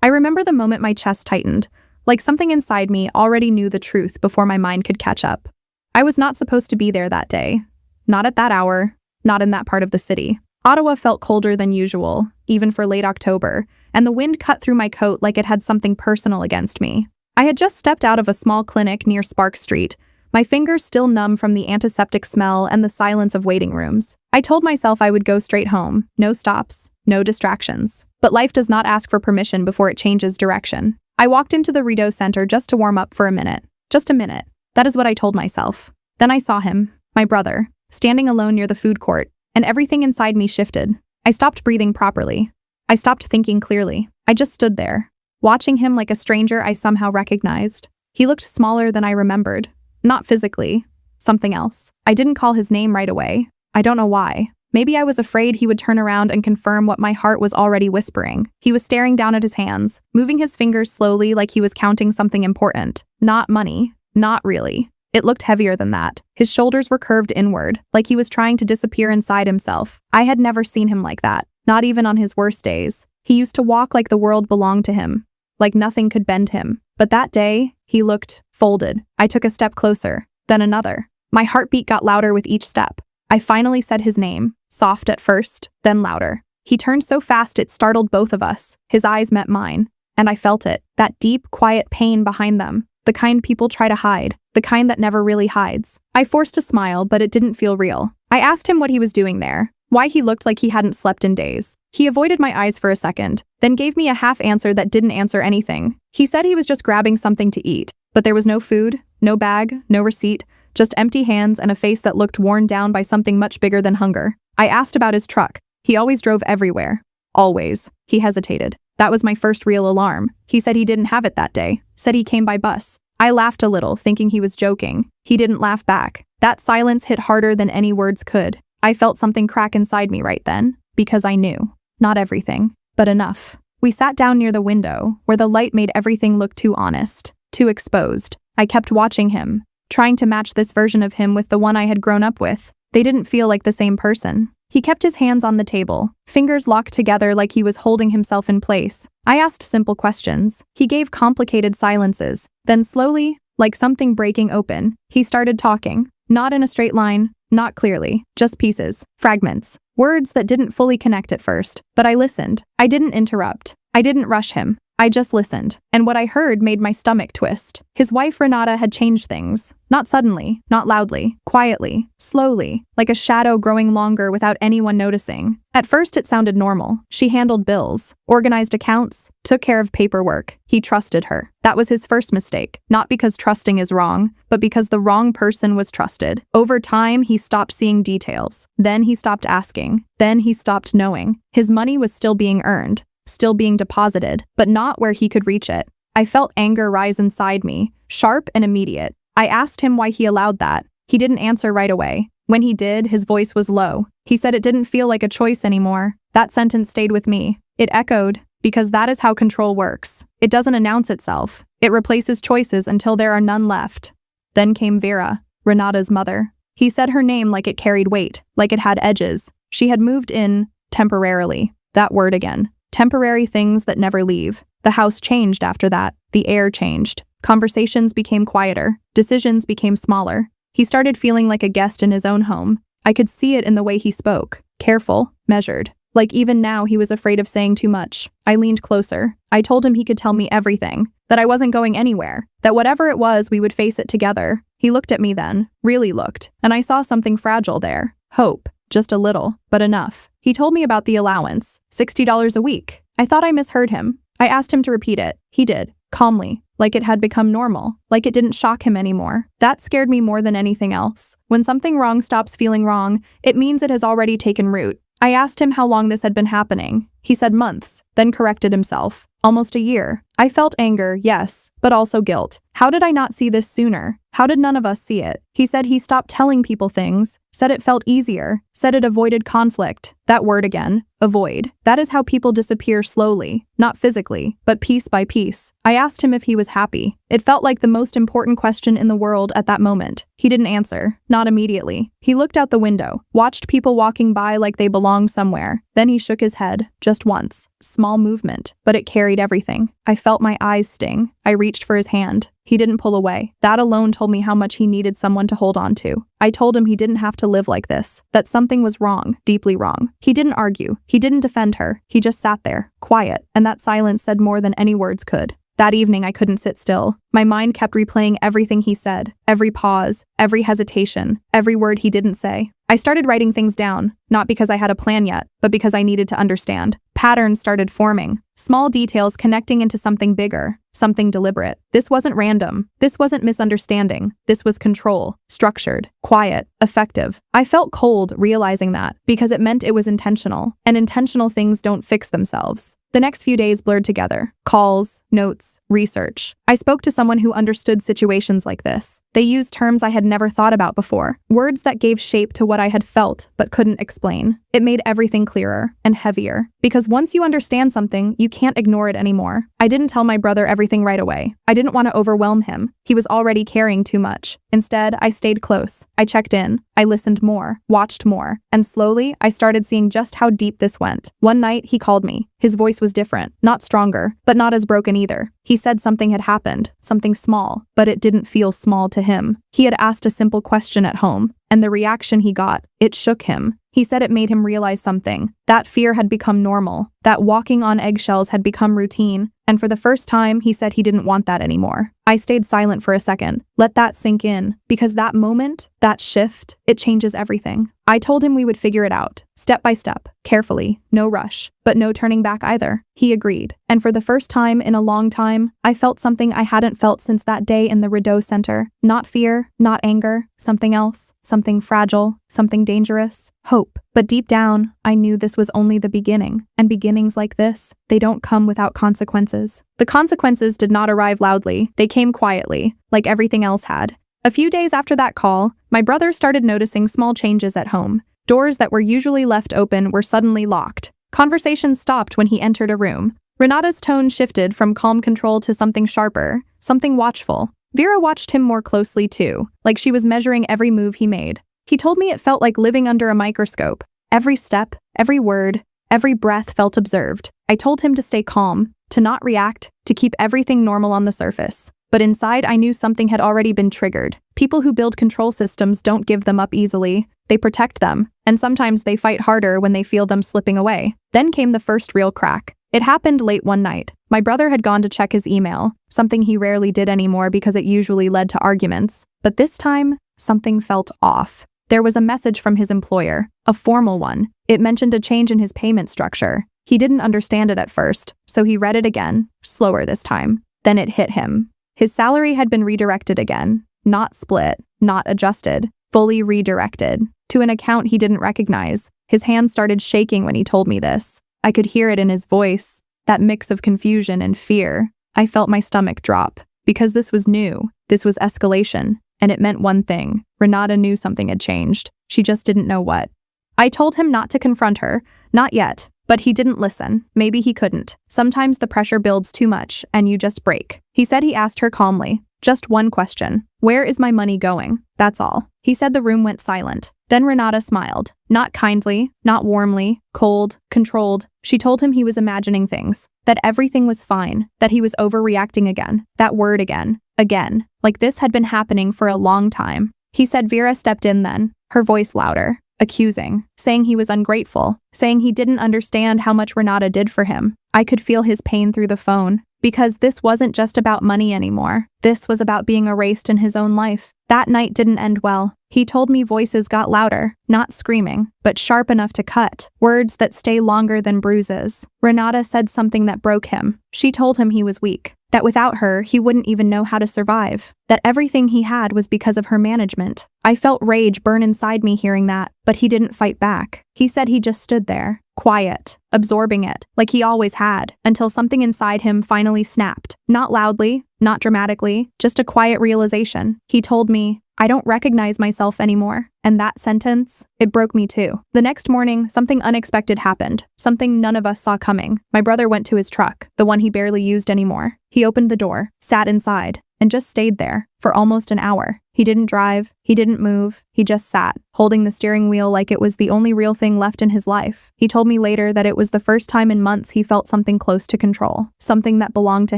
I remember the moment my chest tightened, like something inside me already knew the truth before my mind could catch up. I was not supposed to be there that day. Not at that hour, not in that part of the city. Ottawa felt colder than usual, even for late October, and the wind cut through my coat like it had something personal against me. I had just stepped out of a small clinic near Spark Street, my fingers still numb from the antiseptic smell and the silence of waiting rooms. I told myself I would go straight home, no stops, no distractions. But life does not ask for permission before it changes direction. I walked into the Redo Center just to warm up for a minute. Just a minute. That is what I told myself. Then I saw him, my brother, standing alone near the food court, and everything inside me shifted. I stopped breathing properly. I stopped thinking clearly. I just stood there, watching him like a stranger I somehow recognized. He looked smaller than I remembered. Not physically. Something else. I didn't call his name right away. I don't know why. Maybe I was afraid he would turn around and confirm what my heart was already whispering. He was staring down at his hands, moving his fingers slowly like he was counting something important. Not money. Not really. It looked heavier than that. His shoulders were curved inward, like he was trying to disappear inside himself. I had never seen him like that. Not even on his worst days. He used to walk like the world belonged to him, like nothing could bend him. But that day, he looked folded. I took a step closer, then another. My heartbeat got louder with each step. I finally said his name, soft at first, then louder. He turned so fast it startled both of us. His eyes met mine, and I felt it, that deep, quiet pain behind them, the kind people try to hide, the kind that never really hides. I forced a smile, but it didn't feel real. I asked him what he was doing there, why he looked like he hadn't slept in days. He avoided my eyes for a second, then gave me a half answer that didn't answer anything. He said he was just grabbing something to eat, but there was no food, no bag, no receipt, just empty hands and a face that looked worn down by something much bigger than hunger. I asked about his truck. He always drove everywhere. Always. He hesitated. That was my first real alarm. He said he didn't have it that day. Said he came by bus. I laughed a little, thinking he was joking. He didn't laugh back. That silence hit harder than any words could. I felt something crack inside me right then, because I knew. Not everything, but enough. We sat down near the window, where the light made everything look too honest, too exposed. I kept watching him, trying to match this version of him with the one I had grown up with. They didn't feel like the same person. He kept his hands on the table, fingers locked together like he was holding himself in place. I asked simple questions. He gave complicated silences. Then slowly, like something breaking open, he started talking. Not in a straight line, not clearly, just pieces, fragments, words that didn't fully connect at first. But I listened. I didn't interrupt. I didn't rush him. I just listened, and what I heard made my stomach twist. His wife Renata had changed things. Not suddenly, not loudly, quietly, slowly, like a shadow growing longer without anyone noticing. At first it sounded normal. She handled bills, organized accounts, took care of paperwork. He trusted her. That was his first mistake. Not because trusting is wrong, but because the wrong person was trusted. Over time, he stopped seeing details. Then he stopped asking. Then he stopped knowing. His money was still being earned. Still being deposited, but not where he could reach it. I felt anger rise inside me, sharp and immediate. I asked him why he allowed that. He didn't answer right away. When he did, his voice was low. He said it didn't feel like a choice anymore. That sentence stayed with me. It echoed, because that is how control works. It doesn't announce itself. It replaces choices until there are none left. Then came Vera, Renata's mother. He said her name like it carried weight, like it had edges. She had moved in, temporarily. That word again. Temporary things that never leave. The house changed after that. The air changed. Conversations became quieter. Decisions became smaller. He started feeling like a guest in his own home. I could see it in the way he spoke. Careful, measured. Like even now he was afraid of saying too much. I leaned closer. I told him he could tell me everything. That I wasn't going anywhere. That whatever it was, we would face it together. He looked at me then. Really looked. And I saw something fragile there. Hope. Just a little, but enough. He told me about the allowance, $60 a week. I thought I misheard him. I asked him to repeat it. He did, calmly, like it had become normal, like it didn't shock him anymore. That scared me more than anything else. When something wrong stops feeling wrong, it means it has already taken root. I asked him how long this had been happening. He said months, then corrected himself. Almost a year. I felt anger, yes, but also guilt. How did I not see this sooner? How did none of us see it? He said he stopped telling people things, said it felt easier, said it avoided conflict. That word again, avoid. That is how people disappear slowly, not physically, but piece by piece. I asked him if he was happy. It felt like the most important question in the world at that moment. He didn't answer, not immediately. He looked out the window, watched people walking by like they belonged somewhere. Then he shook his head, just once. Small movement, but it carried everything. I felt my eyes sting. I reached for his hand. He didn't pull away. That alone told me how much he needed someone to hold on to. I told him he didn't have to live like this, that something was wrong, deeply wrong. He didn't argue. He didn't defend her. He just sat there, quiet, and that silence said more than any words could. That evening, I couldn't sit still. My mind kept replaying everything he said, every pause, every hesitation, every word he didn't say. I started writing things down, not because I had a plan yet, but because I needed to understand. Patterns started forming, small details connecting into something bigger, something deliberate. This wasn't random. This wasn't misunderstanding. This was control, structured, quiet, effective. I felt cold realizing that, because it meant it was intentional, and intentional things don't fix themselves. The next few days blurred together. Calls, notes, research. I spoke to someone who understood situations like this. They used terms I had never thought about before, words that gave shape to what I had felt but couldn't explain. It made everything clearer and heavier, because once you understand something, you can't ignore it anymore. I didn't tell my brother everything right away. I didn't want to overwhelm him. He was already carrying too much. Instead, I stayed close. I checked in. I listened more, watched more, and slowly, I started seeing just how deep this went. One night, he called me. His voice was different, not stronger, but not as broken either. He said something had happened, something small, but it didn't feel small to him. He had asked a simple question at home, and the reaction he got, it shook him. He said it made him realize something. That fear had become normal, that walking on eggshells had become routine, and for the first time, he said he didn't want that anymore. I stayed silent for a second, let that sink in, because that moment, that shift, it changes everything. I told him we would figure it out, step by step, carefully, no rush, but no turning back either. He agreed, and for the first time in a long time, I felt something I hadn't felt since that day in the Rideau Center. Not fear, not anger, something else, something fragile, something dangerous, hope. But deep down, I knew this was only the beginning, and beginnings like this, they don't come without consequences. The consequences did not arrive loudly, they came quietly, like everything else had. A few days after that call, my brother started noticing small changes at home. Doors that were usually left open were suddenly locked. Conversations stopped when he entered a room. Renata's tone shifted from calm control to something sharper, something watchful. Vera watched him more closely too, like she was measuring every move he made. He told me it felt like living under a microscope. Every step, every word, every breath felt observed. I told him to stay calm, to not react, to keep everything normal on the surface. But inside, I knew something had already been triggered. People who build control systems don't give them up easily. They protect them, and sometimes they fight harder when they feel them slipping away. Then came the first real crack. It happened late one night. My brother had gone to check his email, something he rarely did anymore because it usually led to arguments. But this time, something felt off. There was a message from his employer, a formal one. It mentioned a change in his payment structure. He didn't understand it at first, so he read it again, slower this time. Then it hit him. His salary had been redirected again, not split, not adjusted, fully redirected, to an account he didn't recognize. His hands started shaking when he told me this. I could hear it in his voice, that mix of confusion and fear. I felt my stomach drop, because this was new, this was escalation, and it meant one thing. Renata knew something had changed. She just didn't know what. I told him not to confront her, not yet. But he didn't listen. Maybe he couldn't. Sometimes the pressure builds too much, and you just break. He said he asked her calmly. Just one question. Where is my money going? That's all. He said the room went silent. Then Renata smiled. Not kindly, not warmly, cold, controlled. She told him he was imagining things. That everything was fine. That he was overreacting again. That word again. Again. Like this had been happening for a long time. He said Vera stepped in then, her voice louder. Accusing, saying he was ungrateful, saying he didn't understand how much Renata did for him. I could feel his pain through the phone, because this wasn't just about money anymore. This was about being erased in his own life. That night didn't end well. He told me voices got louder, not screaming, but sharp enough to cut, words that stay longer than bruises. Renata said something that broke him. She told him he was weak, that without her, he wouldn't even know how to survive, that everything he had was because of her management. I felt rage burn inside me hearing that, but he didn't fight back. He said he just stood there, quiet, absorbing it, like he always had, until something inside him finally snapped. Not loudly, not dramatically, just a quiet realization. He told me, "I don't recognize myself anymore." And that sentence, it broke me too. The next morning, something unexpected happened, something none of us saw coming. My brother went to his truck, the one he barely used anymore. He opened the door, sat inside, and just stayed there for almost an hour. He didn't drive, he didn't move, he just sat, holding the steering wheel like it was the only real thing left in his life. He told me later that it was the first time in months he felt something close to control, something that belonged to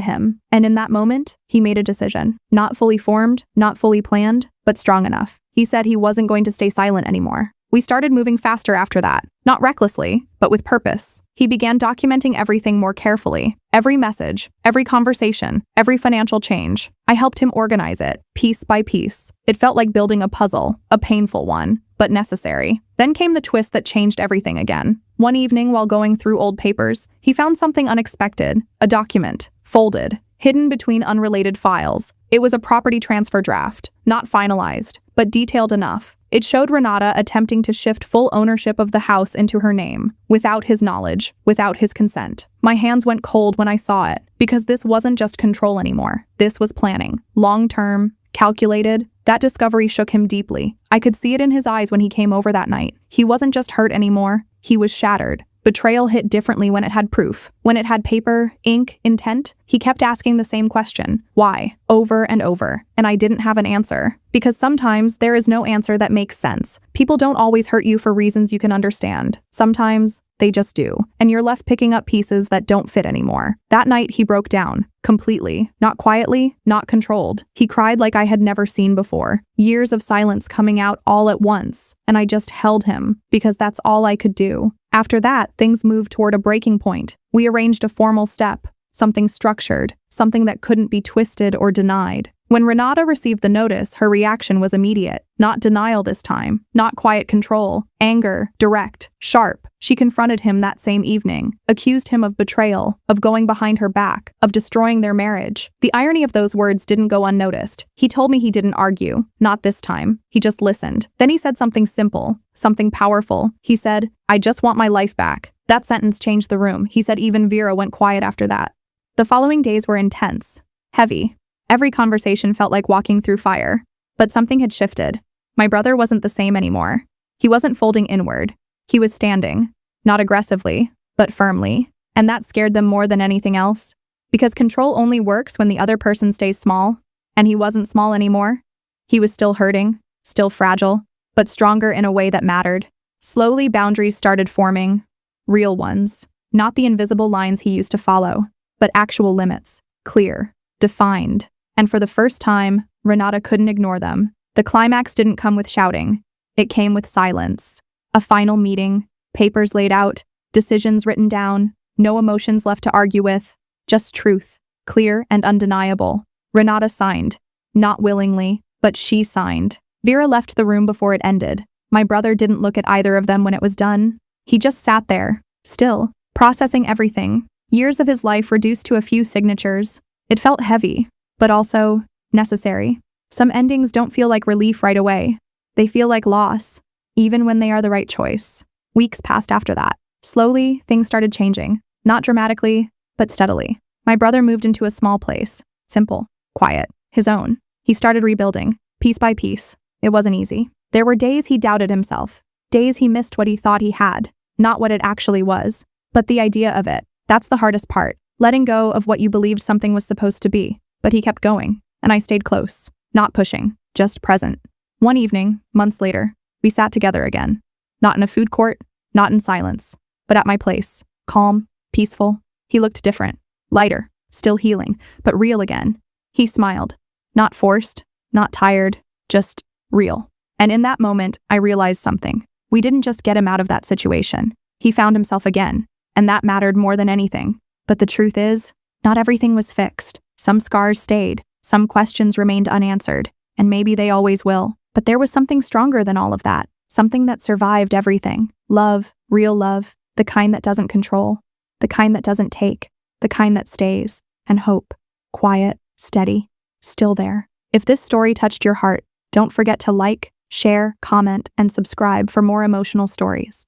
him. And in that moment, he made a decision. Not fully formed, not fully planned, but strong enough. He said he wasn't going to stay silent anymore. We started moving faster after that, not recklessly, but with purpose. He began documenting everything more carefully. Every message, every conversation, every financial change. I helped him organize it, piece by piece. It felt like building a puzzle, a painful one, but necessary. Then came the twist that changed everything again. One evening, while going through old papers, he found something unexpected, a document, folded, hidden between unrelated files. It was a property transfer draft, not finalized, but detailed enough. It showed Renata attempting to shift full ownership of the house into her name, without his knowledge, without his consent. My hands went cold when I saw it, because this wasn't just control anymore. This was planning. Long-term, calculated. That discovery shook him deeply. I could see it in his eyes when he came over that night. He wasn't just hurt anymore, he was shattered. Betrayal hit differently when it had proof. When it had paper, ink, intent, he kept asking the same question, why, over and over. And I didn't have an answer. Because sometimes there is no answer that makes sense. People don't always hurt you for reasons you can understand. Sometimes they just do. And you're left picking up pieces that don't fit anymore. That night he broke down. Completely. Not quietly, not controlled. He cried like I had never seen before. Years of silence coming out all at once. And I just held him, because that's all I could do. After that, things moved toward a breaking point. We arranged a formal step, something structured, something that couldn't be twisted or denied. When Renata received the notice, her reaction was immediate. Not denial this time, not quiet control, anger, direct, sharp. She confronted him that same evening, accused him of betrayal, of going behind her back, of destroying their marriage. The irony of those words didn't go unnoticed. He told me he didn't argue, not this time. He just listened. Then he said something simple, something powerful. He said, "I just want my life back." That sentence changed the room. He said even Vera went quiet after that. The following days were intense, heavy. Every conversation felt like walking through fire. But something had shifted. My brother wasn't the same anymore. He wasn't folding inward. He was standing, not aggressively, but firmly. And that scared them more than anything else. Because control only works when the other person stays small. And he wasn't small anymore. He was still hurting, still fragile, but stronger in a way that mattered. Slowly, boundaries started forming. Real ones. Not the invisible lines he used to follow, but actual limits. Clear, defined. And for the first time, Renata couldn't ignore them. The climax didn't come with shouting. It came with silence. A final meeting, papers laid out, decisions written down, no emotions left to argue with, just truth, clear and undeniable. Renata signed. Not willingly, but she signed. Vera left the room before it ended. My brother didn't look at either of them when it was done. He just sat there, still, processing everything. Years of his life reduced to a few signatures. It felt heavy, but also necessary. Some endings don't feel like relief right away. They feel like loss, even when they are the right choice. Weeks passed after that. Slowly, things started changing. Not dramatically, but steadily. My brother moved into a small place. Simple, quiet, his own. He started rebuilding, piece by piece. It wasn't easy. There were days he doubted himself. Days he missed what he thought he had. Not what it actually was, but the idea of it. That's the hardest part. Letting go of what you believed something was supposed to be. But he kept going, and I stayed close. Not pushing, just present. One evening, months later, we sat together again. Not in a food court, not in silence, but at my place. Calm, peaceful. He looked different. Lighter, still healing, but real again. He smiled. Not forced, not tired, just real. And in that moment, I realized something. We didn't just get him out of that situation. He found himself again, and that mattered more than anything. But the truth is, not everything was fixed. Some scars stayed, some questions remained unanswered, and maybe they always will. But there was something stronger than all of that, something that survived everything. Love, real love, the kind that doesn't control, the kind that doesn't take, the kind that stays, and hope. Quiet, steady, still there. If this story touched your heart, don't forget to like, share, comment, and subscribe for more emotional stories.